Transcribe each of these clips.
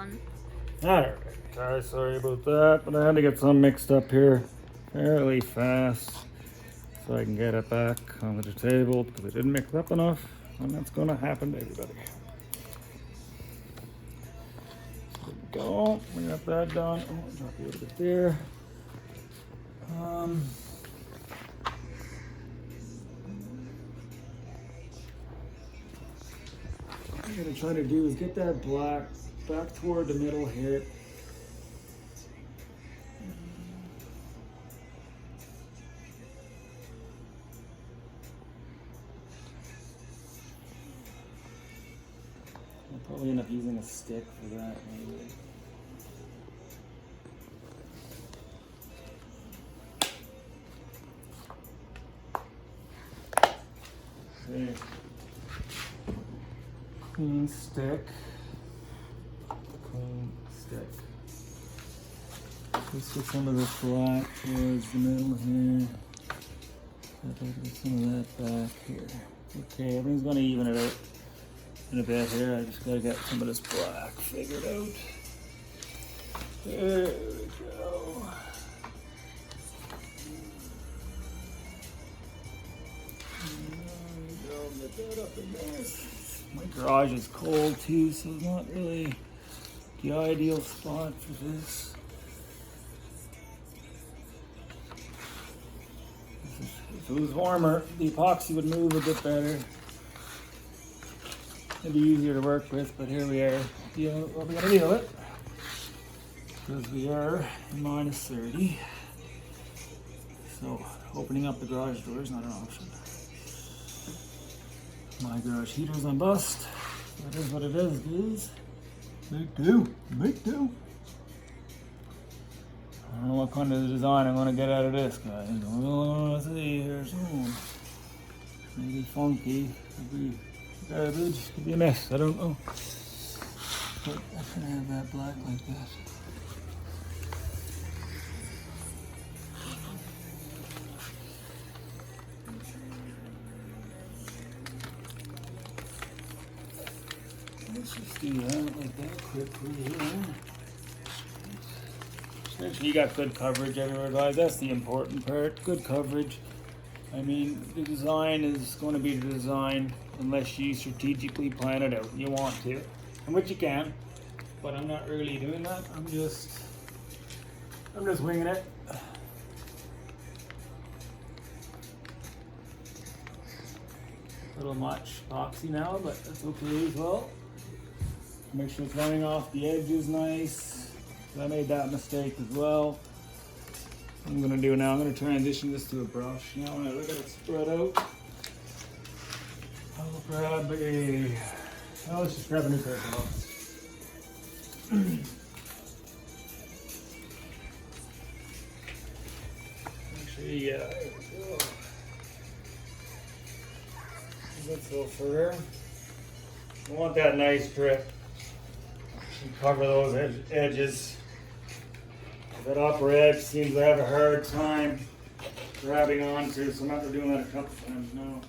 one. Alright, guys, sorry about that, but I had to get some mixed up here fairly fast so I can get it back onto the table because I didn't mix up enough, and that's going to happen to everybody. There we go. We got that done. Oh, drop you a bit there. What I'm going to try to do is get that black back toward the middle here. I'll probably end up using a stick for that maybe. Okay. Clean stick. Clean stick. Let's get some of this black towards the middle here. Get some of that back here. Okay, everything's gonna even it out in a bit here. I just gotta get some of this black figured out. There we go. Get that up in there. My garage is cold too, so it's not really the ideal spot for this. If it was warmer, the epoxy would move a bit better. It'd be easier to work with, but here we are. What we gotta deal with, because we are in minus 30. So opening up the garage door is not an option. My garage heater's on bust. That is what it is, dudes. Big two. Big two. I don't know what kind of design I'm gonna get out of this, guys. I don't know what to see here soon. Maybe funky. Maybe garbage. Could be a mess. I don't know. But I can have that black like that. Let's just do that like that quickly here. Just make sure you got good coverage everywhere, guys. That's the important part. Good coverage. I mean, the design is going to be the design unless you strategically plan it out. You want to, and which you can, but I'm not really doing that. I'm just winging it. A little much epoxy now, but that's okay as well. Make sure it's running off the edges nice. I made that mistake as well. What I'm gonna do now, I'm gonna transition this to a brush. Now when I look at it spread out, I'll grab a, oh, let's just grab a new pair of gloves. Make sure you get, there we go. Let's go further. I want that nice drip. Cover those edges. That upper edge seems to have a hard time grabbing onto, so I'm after doing that a couple times now.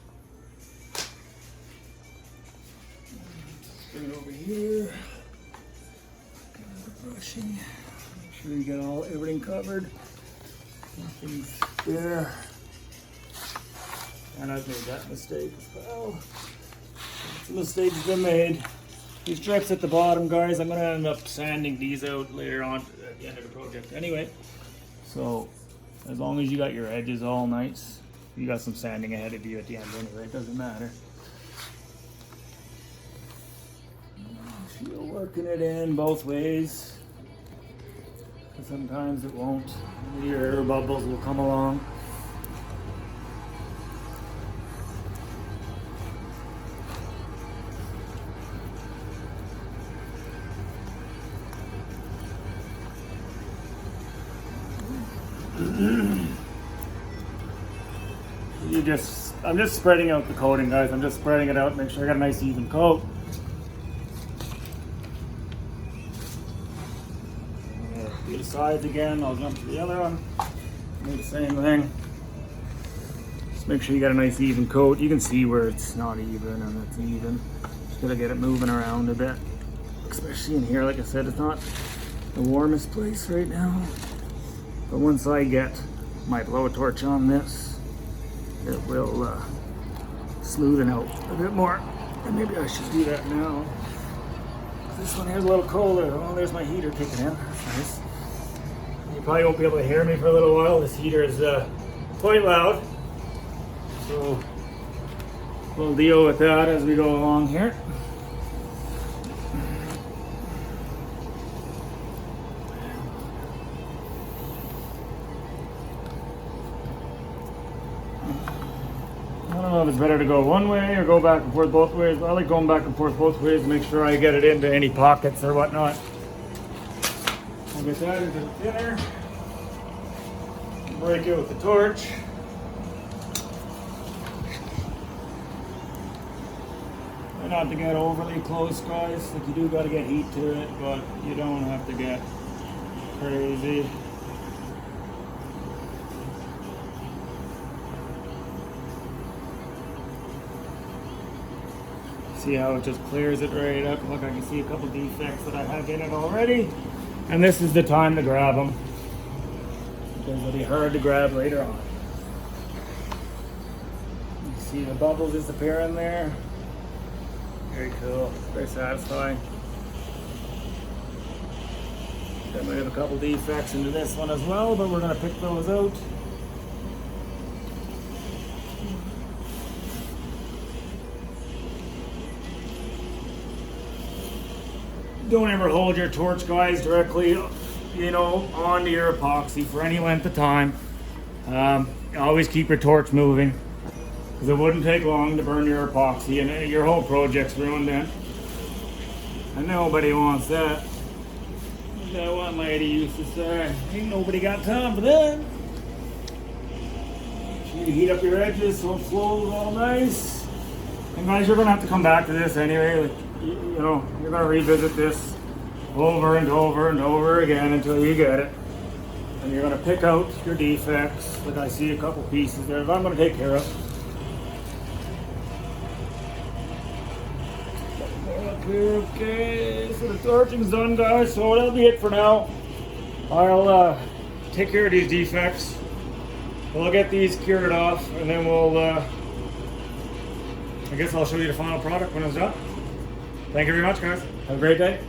Let's bring it over here. Brushing. Make sure you get everything covered. Nothing's there. And I've made that mistake as well. It's a mistake's been made. These strips at the bottom, guys, I'm going to end up sanding these out later on at the end of the project anyway. So, as long as you got your edges all nice, you got some sanding ahead of you at the end anyway, it doesn't matter. You're working it in both ways. Sometimes it won't. Your air bubbles will come along. I'm just spreading out the coating, guys. I'm just spreading it out, make sure I got a nice even coat. Do the sides again, I'll jump to the other one. Do the same thing. Just make sure you got a nice even coat. You can see where it's not even and it's even. Just gotta get it moving around a bit. especially in here. Like I said, it's not the warmest place right now. But once I get my blowtorch on this, it will smoothen out a bit more. And maybe I should do that now. This one here's a little colder. Oh, there's my heater kicking in. That's nice. You probably won't be able to hear me for a little while. This heater is quite loud. So we'll deal with that as we go along here. I don't know if it's better to go one way or go back and forth both ways. I like going back and forth both ways to make sure I get it into any pockets or whatnot. I'll get that into the thinner. Break it with the torch. Try not to get overly close, guys. Like, you do got to get heat to it, but you don't have to get crazy. See how it just clears it right up. Look, I can see a couple defects that I have in it already. And this is the time to grab them, because it'll be hard to grab later on. You see the bubbles disappear in there. Very cool, very satisfying. I might have a couple defects into this one as well, but we're gonna pick those out. Don't ever hold your torch, guys, directly, you know, onto your epoxy for any length of time. Always keep your torch moving, because it wouldn't take long to burn your epoxy and your whole project's ruined then. And nobody wants that. That one lady used to say, ain't nobody got time for that. You heat up your edges so it flows all nice. And guys, you're gonna have to come back to this anyway. Like, you know, you're gonna revisit this over and over and over again until you get it. And you're gonna pick out your defects. Like, I see a couple pieces there that I'm gonna take care of. Okay, so the torching's done, guys, so that'll be it for now. I'll take care of these defects. We'll get these cured off, and then we'll I guess I'll show you the final product when it's done. Thank you very much, guys. Have a great day.